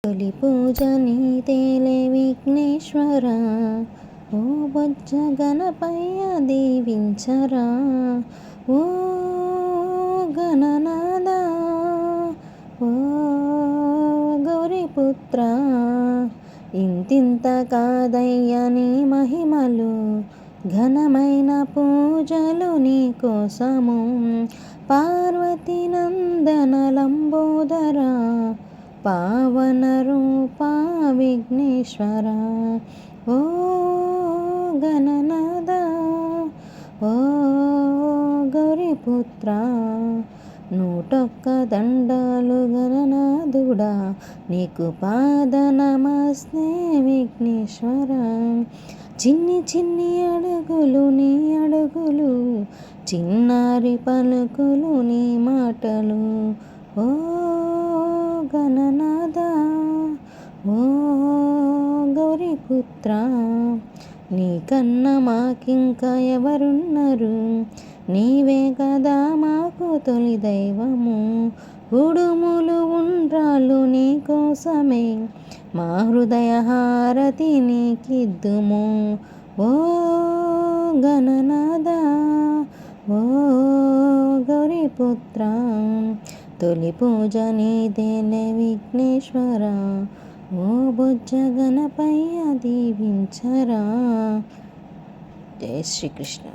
తొలి పూజ నీదేలే విఘ్నేశ్వర, ఓ బొజ్జ గణపయ్య దీవించరా, ఓ గణనాద, ఓ గౌరీపుత్ర. ఇంతింత కాదయ్య నీ మహిమలు, ఘనమైన పూజలు నీ కోసము. పార్వతీ నందన లంబోదర, పావన రూపా విఘ్నేశ్వర, ఓ గణనాద, ఓ గౌరీపుత్ర. 101 దండాలు గణనాథుడా, నీకు పాద నమస్తే విఘ్నేశ్వర. చిన్ని చిన్ని అడుగులు నీ అడుగులు, చిన్నారి పలుకులు నీ మాటలు, ఓ గణనాద, ఓ గౌరీపుత్ర. నీకన్నా మాకింకా ఎవరున్నారు, నీవే కదా మాకు తొలి దైవము. ఉడుములు ఉండ్రాళ్ళు నీ కోసమే, మా హృదయ హారతి నీకిద్దుము, ఓ గణనాద, ఓ గౌరీపుత్ర. తొలి పూజ నీదేలే విఘ్నేశ్వర, ఓ బొజ్జ గణపయ్య దీవించరా. జై శ్రీకృష్ణ.